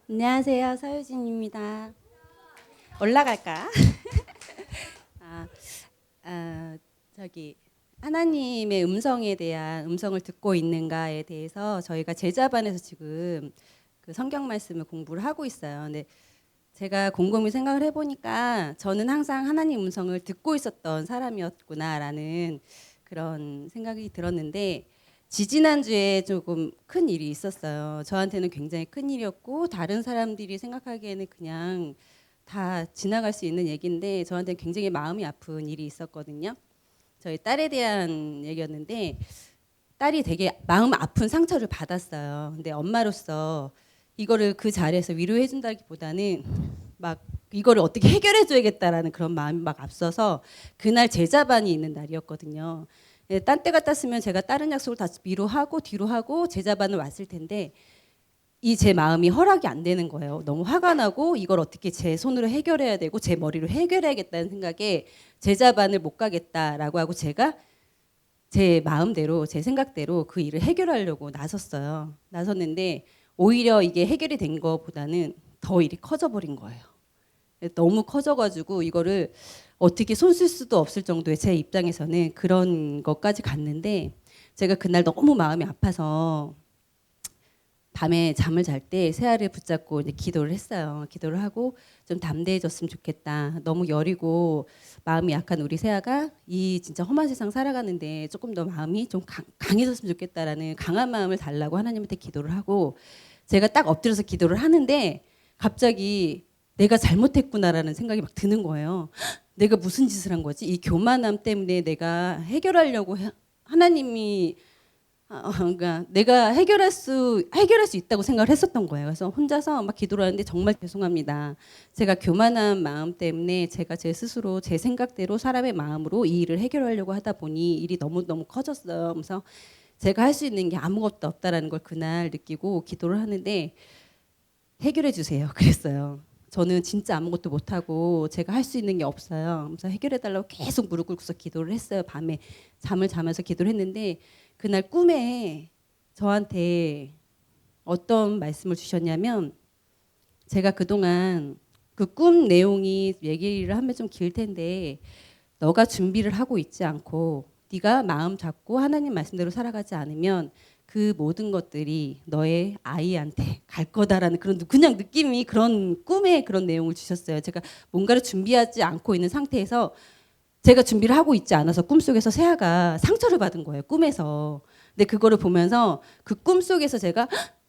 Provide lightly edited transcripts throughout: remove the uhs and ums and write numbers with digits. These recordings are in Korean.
안녕하세요, 서유진입니다. 올라갈까? 아, 아, 저기 하나님의 음성에 대한 음성을 듣고 있는가에 대해서 저희가 제자반에서 지금 그 성경 말씀을 공부를 하고 있어요. 근데 제가 곰곰이 생각을 해보니까 저는 항상 하나님 음성을 듣고 있었던 사람이었구나라는 그런 생각이 들었는데 지지난주에 조금 큰 일이 있었어요. 저한테는 굉장히 큰 일이었고 다른 사람들이 생각하기에는 그냥 다 지나갈 수 있는 얘기인데 저한테는 굉장히 마음이 아픈 일이 있었거든요. 저희 딸에 대한 얘기였는데 딸이 되게 마음 아픈 상처를 받았어요. 근데 엄마로서 이거를 그 자리에서 위로해 준다기보다는 막 이거를 어떻게 해결해 줘야겠다라는 그런 마음이 막 앞서서 그날 제자반이 있는 날이었거든요. 예, 딴 때 같았으면 제가 다른 약속을 다 미루고 하고 뒤로 하고 제자반을 왔을 텐데 이 제 마음이 허락이 안 되는 거예요. 너무 화가 나고 이걸 어떻게 제 손으로 해결해야 되고 제 머리로 해결해야겠다는 생각에 제자반을 못 가겠다라고 하고 제가 제 마음대로 제 생각대로 그 일을 해결하려고 나섰어요. 나섰는데 오히려 이게 해결이 된 것보다는 더 일이 커져버린 거예요. 너무 커져가지고 이거를 어떻게 손 쓸 수도 없을 정도의 제 입장에서는 그런 것까지 갔는데 제가 그날 너무 마음이 아파서 밤에 잠을 잘 때 새알을 붙잡고 이제 기도를 했어요. 기도를 하고 좀 담대해졌으면 좋겠다. 너무 여리고 마음이 약한 우리 새아가 이 진짜 험한 세상 살아가는데 조금 더 마음이 좀 강해졌으면 좋겠다라는 강한 마음을 달라고 하나님한테 기도를 하고 제가 딱 엎드려서 기도를 하는데 갑자기 내가 잘못했구나라는 생각이 막 드는 거예요. 내가 무슨 짓을 한 거지? 이 교만함 때문에 내가 해결하려고 하나님이 그러니까 내가 해결할 수 있다고 생각을 했었던 거예요. 그래서 혼자서 막 기도를 하는데 정말 죄송합니다. 제가 교만한 마음 때문에 제가 제 스스로 제 생각대로 사람의 마음으로 이 일을 해결하려고 하다 보니 일이 너무 커졌어요. 그래서 제가 할 수 있는 게 아무것도 없다라는 걸 그날 느끼고 기도를 하는데 해결해 주세요. 그랬어요. 저는 진짜 아무것도 못하고 제가 할 수 있는 게 없어요. 그래서 해결해 달라고 계속 무릎 꿇고서 기도를 했어요. 밤에 잠을 자면서 기도를 했는데 그날 꿈에 저한테 어떤 말씀을 주셨냐면 제가 그동안 그 꿈 내용이 얘기를 하면 좀 길 텐데 너가 준비를 하고 있지 않고 네가 마음 잡고 하나님 말씀대로 살아가지 않으면 그 모든 것들이 너의 아이한테 갈 거다라는 그런 그냥 느낌이 그런 꿈에 그런 내용을 주셨어요. 제가 뭔가를 준비하지 않고 있는 상태에서 제가 준비를 하고 있지 않아서 꿈속에서 새아가 상처를 받은 거예요. 꿈에서. 근데 그거를 보면서 그 꿈속에서 제가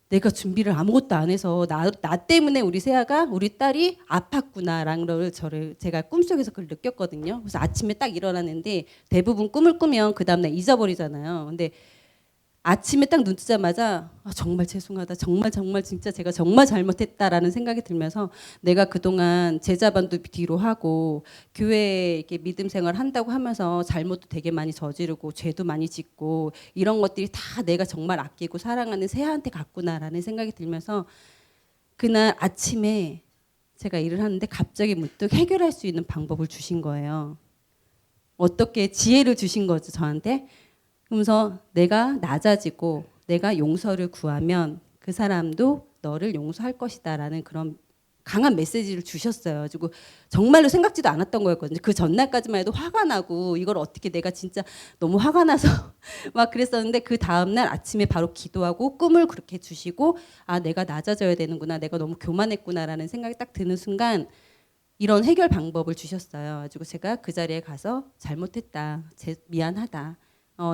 내가 준비를 아무것도 안 해서 나 때문에 우리 새아가 우리 딸이 아팠구나라는 걸 제가 꿈속에서 그걸 느꼈거든요. 그래서 아침에 딱 일어났는데 대부분 꿈을 꾸면 그 다음날 잊어버리잖아요. 근데 아침에 딱 눈 뜨자마자 정말 죄송하다. 정말 진짜 제가 정말 잘못했다라는 생각이 들면서 내가 그동안 제자반도 뒤로 하고 교회 이렇게 믿음 생활 한다고 하면서 잘못도 되게 많이 저지르고 죄도 많이 짓고 이런 것들이 다 내가 정말 아끼고 사랑하는 새한테 갔구나라는 생각이 들면서 그날 아침에 제가 일을 하는데 갑자기 문득 해결할 수 있는 방법을 주신 거예요. 어떻게 지혜를 주신 거죠, 저한테. 그러면서 내가 낮아지고 내가 용서를 구하면 그 사람도 너를 용서할 것이다라는 그런 강한 메시지를 주셨어요. 그리고 정말로 생각지도 않았던 거였거든요. 그 전날까지만 해도 화가 나고 이걸 어떻게 내가 진짜 너무 화가 나서 막 그랬었는데 그 다음날 아침에 바로 기도하고 꿈을 그렇게 주시고 아 내가 낮아져야 되는구나. 내가 너무 교만했구나라는 생각이 딱 드는 순간 이런 해결 방법을 주셨어요. 가지고 제가 그 자리에 가서 잘못했다. 미안하다.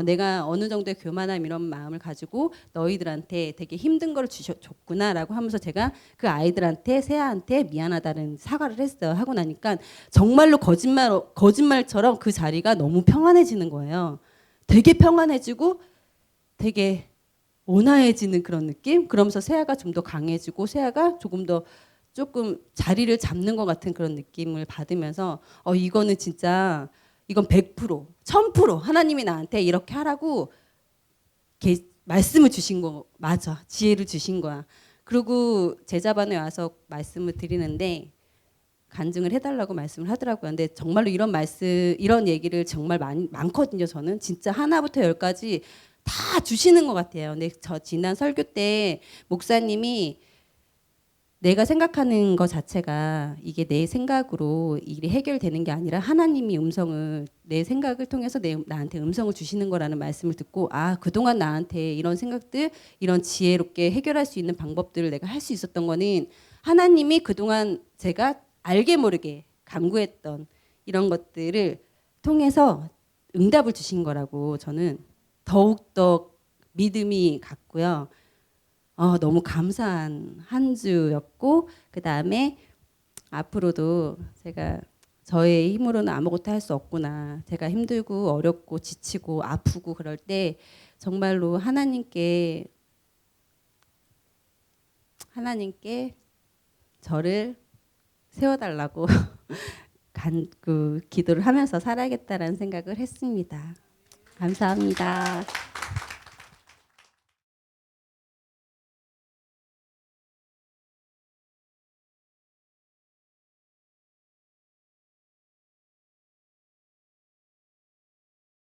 내가 어느 정도의 교만함 이런 마음을 가지고 너희들한테 되게 힘든 걸 줬구나라고 하면서 제가 그 아이들한테 세아한테 미안하다는 사과를 했어요. 하고 나니까 정말로 거짓말처럼 그 자리가 너무 평안해지는 거예요. 되게 평안해지고 되게 온화해지는 그런 느낌? 그러면서 세아가 좀 더 강해지고 세아가 조금 더 조금 자리를 잡는 것 같은 그런 느낌을 받으면서 이거는 진짜 이건 100% 1000% 하나님이 나한테 이렇게 하라고 이렇게 말씀을 주신 거 맞아. 지혜를 주신 거야. 그리고 제자반에 와서 말씀을 드리는데 간증을 해달라고 말씀을 하더라고요. 근데 정말로 이런 얘기를 정말 많거든요. 저는 진짜 하나부터 열까지 다 주시는 것 같아요. 근데 저 지난 설교 때 목사님이 내가 생각하는 것 자체가 이게 내 생각으로 일이 해결되는 게 아니라 하나님이 음성을 내 생각을 통해서 나한테 음성을 주시는 거라는 말씀을 듣고 아 그동안 나한테 이런 생각들 이런 지혜롭게 해결할 수 있는 방법들을 내가 할 수 있었던 거는 하나님이 그동안 제가 알게 모르게 간구했던 이런 것들을 통해서 응답을 주신 거라고 저는 더욱더 믿음이 갔고요. 너무 감사한 한 주였고 그 다음에 앞으로도 제가 저의 힘으로는 아무것도 할 수 없구나. 제가 힘들고 어렵고 지치고 아프고 그럴 때 정말로 하나님께 저를 세워달라고 그 기도를 하면서 살아야겠다라는 생각을 했습니다. 감사합니다.